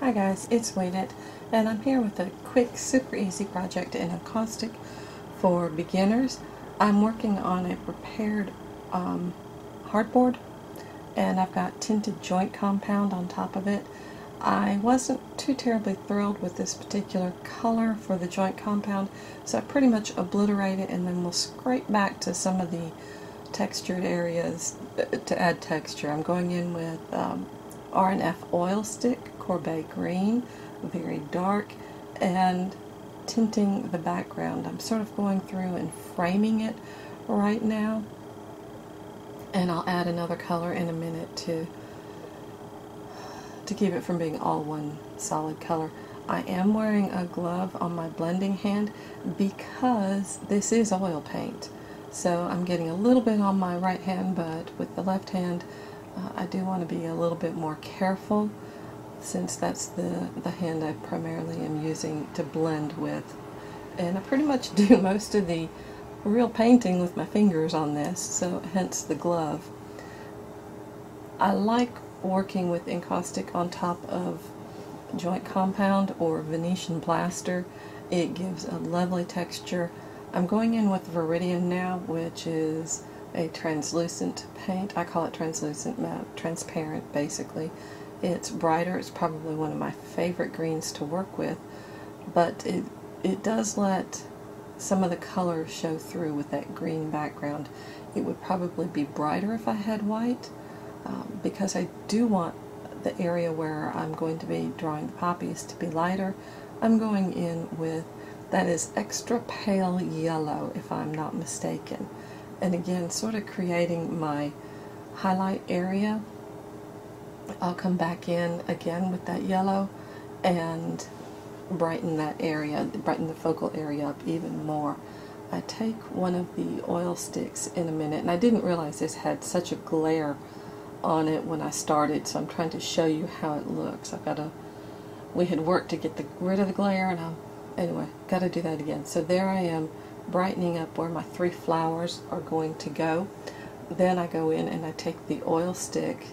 Hi guys, it's Waynet, and I'm here with a quick, super easy project in Encaustic for beginners. I'm working on a prepared hardboard, and I've got tinted joint compound on top of it. I wasn't too terribly thrilled with this particular color for the joint compound, so I pretty much obliterate it, and then we'll scrape back to some of the textured areas to add texture. I'm going in with R&F oil stick, Courbet green, very dark, and tinting the background. I'm sort of going through and framing it right now, and I'll add another color in a minute to keep it from being all one solid color. I am wearing a glove on my blending hand because this is oil paint. So I'm getting a little bit on my right hand, but with the left hand I do want to be a little bit more careful, since that's the hand I primarily am using to blend with. And I pretty much do most of the real painting with my fingers on this, so hence the glove. I like working with encaustic on top of joint compound or Venetian plaster. It gives a lovely texture. I'm going in with Viridian now, which is a translucent paint. I call it translucent, transparent basically. It's brighter. It's probably one of my favorite greens to work with, but it does let some of the color show through with that green background. It would probably be brighter if I had white, because I do want the area where I'm going to be drawing the poppies to be lighter. I'm going in with, that is extra pale yellow if I'm not mistaken, and again sort of creating my highlight area. I'll come back in again with that yellow and brighten that area, brighten the focal area up even more. I take one of the oil sticks in a minute, and I didn't realize this had such a glare on it when I started, so I'm trying to show you how it looks. We had worked to get rid of the glare, and anyway, got to do that again. So there I am, brightening up where my three flowers are going to go. Then I go in and I take the oil stick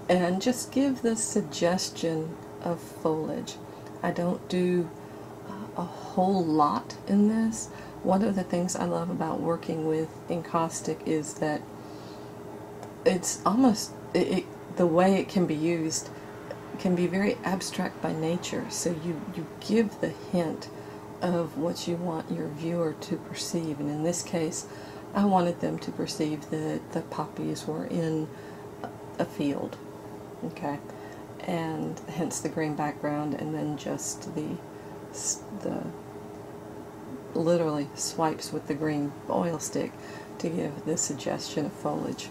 and just give the suggestion of foliage. I don't do a whole lot in this. One of the things I love about working with encaustic is that it's almost, the way it can be used can be very abstract by nature, so you give the hint of what you want your viewer to perceive, and in this case I wanted them to perceive that the poppies were in a field, okay, and hence the green background, and then just the literally swipes with the green oil stick to give the suggestion of foliage.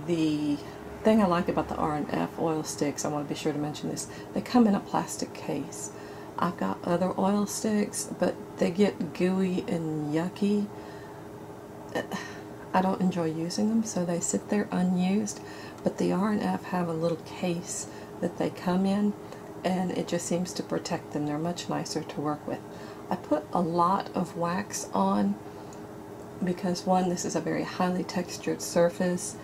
The thing I like about the R&F oil sticks, I want to be sure to mention this, they come in a plastic case. I've got other oil sticks, but they get gooey and yucky. I don't enjoy using them, so they sit there unused, but the R&F have a little case that they come in, and it just seems to protect them. They're much nicer to work with. I put a lot of wax on because, one, this is a very highly textured surface,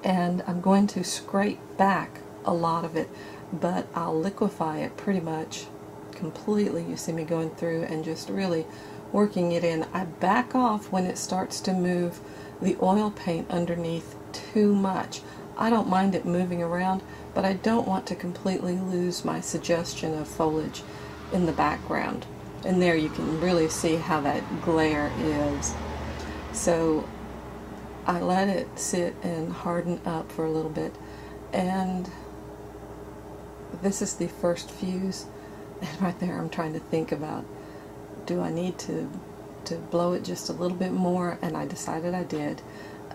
and I'm going to scrape back a lot of it, but I'll liquefy it pretty much completely. You see me going through and just really working it in. I back off when it starts to move the oil paint underneath too much. I don't mind it moving around, but I don't want to completely lose my suggestion of foliage in the background. And there you can really see how that glare is. So I let it sit and harden up for a little bit, and this is the first fuse, and right there I'm trying to think about, do I need to blow it just a little bit more, and I decided I did,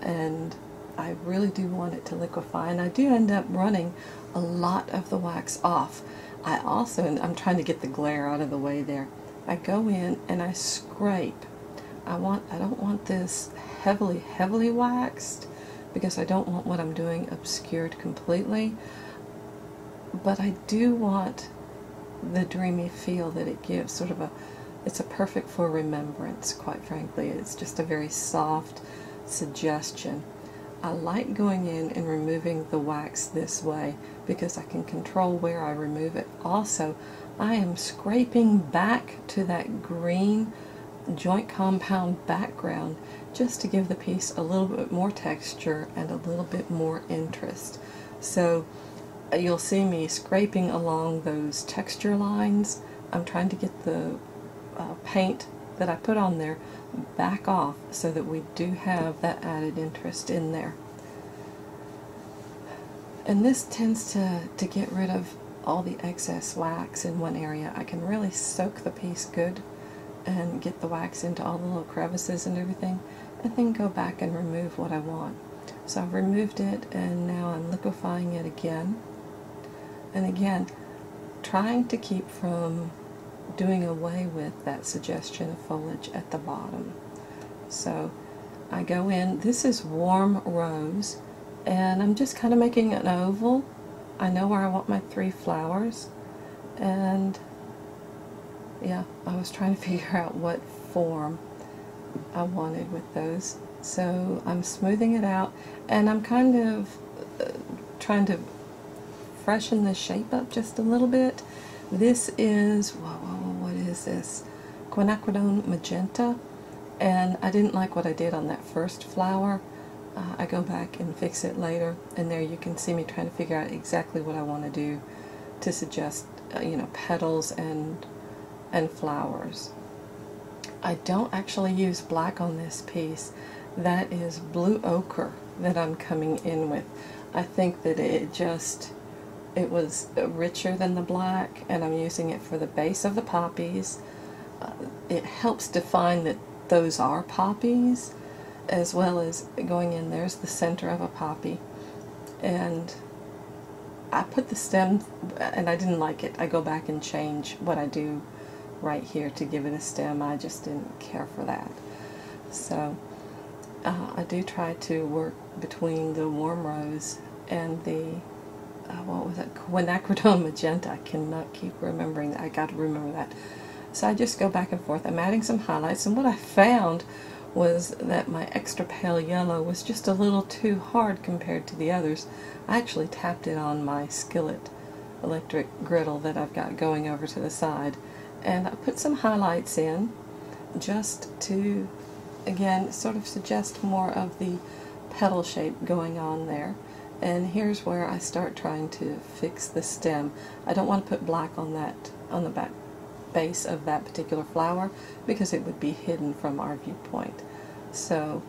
and I really do want it to liquefy, and I do end up running a lot of the wax off. I also, and I'm trying to get the glare out of the way there, I go in and I scrape. I don't want this heavily waxed, because I don't want what I'm doing obscured completely, but I do want the dreamy feel that it gives. Sort of it's a perfect for Remembrance, quite frankly. It's just a very soft suggestion. I like going in and removing the wax this way because I can control where I remove it. Also, I am scraping back to that green joint compound background just to give the piece a little bit more texture and a little bit more interest. So you'll see me scraping along those texture lines. I'm trying to get the paint that I put on there back off so that we do have that added interest in there. And this tends to get rid of all the excess wax in one area. I can really soak the piece good and get the wax into all the little crevices and everything, and then go back and remove what I want. So I've removed it, and now I'm liquefying it again. And again, trying to keep from doing away with that suggestion of foliage at the bottom. So I go in, this is warm rose, and I'm just kind of making an oval. I know where I want my 3 flowers, and yeah, I was trying to figure out what form I wanted with those. So I'm smoothing it out, and I'm kind of trying to freshen the shape up just a little bit. This is, what is this? Quinacridone Magenta, and I didn't like what I did on that first flower. I go back and fix it later, and there you can see me trying to figure out exactly what I want to do to suggest, petals and flowers. I don't actually use black on this piece. That is blue ochre that I'm coming in with. I think that it was richer than the black, and I'm using it for the base of the poppies. It helps define that those are poppies, as well as going in, there's the center of a poppy. And I put the stem, and I didn't like it. I go back and change what I do right here to give it a stem. I just didn't care for that. So I do try to work between the warm rose and the what was it, Quinacridone Magenta. I cannot keep remembering that. I got to remember that. So I just go back and forth. I'm adding some highlights, and what I found was that my extra pale yellow was just a little too hard compared to the others. I actually tapped it on my skillet electric griddle that I've got going over to the side, and I put some highlights in just to, again, sort of suggest more of the petal shape going on there. And here's where I start trying to fix the stem. I don't want to put black on that, on the back base of that particular flower, because it would be hidden from our viewpoint. So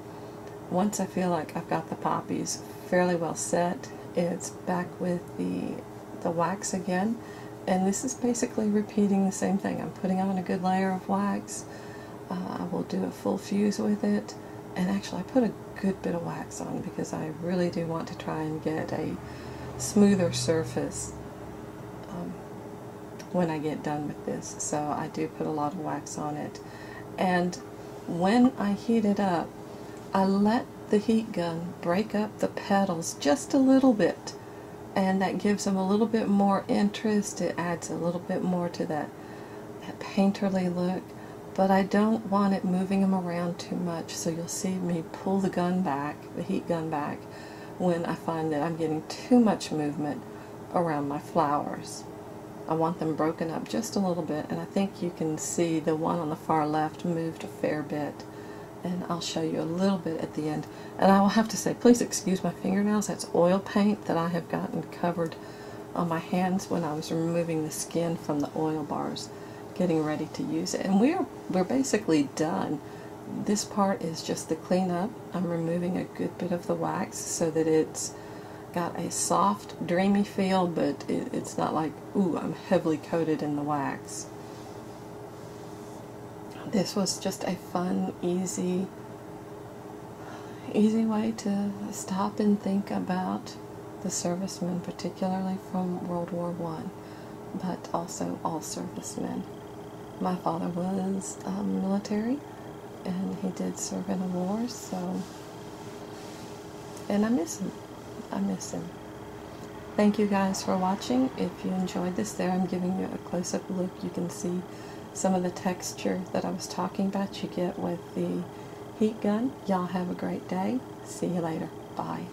once I feel like I've got the poppies fairly well set, it's back with the wax again, and this is basically repeating the same thing. I'm putting on a good layer of wax. I will do a full fuse with it, and actually I put a good bit of wax on because I really do want to try and get a smoother surface when I get done with this. So I do put a lot of wax on it, and when I heat it up, I let the heat gun break up the petals just a little bit, and that gives them a little bit more interest. It adds a little bit more to that painterly look, but I don't want it moving them around too much, so you'll see me pull the gun back, the heat gun back, when I find that I'm getting too much movement around my flowers. I want them broken up just a little bit, and I think you can see the one on the far left moved a fair bit, and I'll show you a little bit at the end. And I will have to say, please excuse my fingernails. That's oil paint that I have gotten covered on my hands when I was removing the skin from the oil bars, getting ready to use it. And we're basically done. This part is just the cleanup. I'm removing a good bit of the wax so that it's got a soft, dreamy feel, but it's not like, ooh, I'm heavily coated in the wax. This was just a fun, easy way to stop and think about the servicemen, particularly from World War I, but also all servicemen. My father was military, and he did serve in a war, so, and I miss him. I miss him. Thank you guys for watching. If you enjoyed this, there I'm giving you a close-up look. You can see some of the texture that I was talking about you get with the heat gun. Y'all have a great day. See you later. Bye.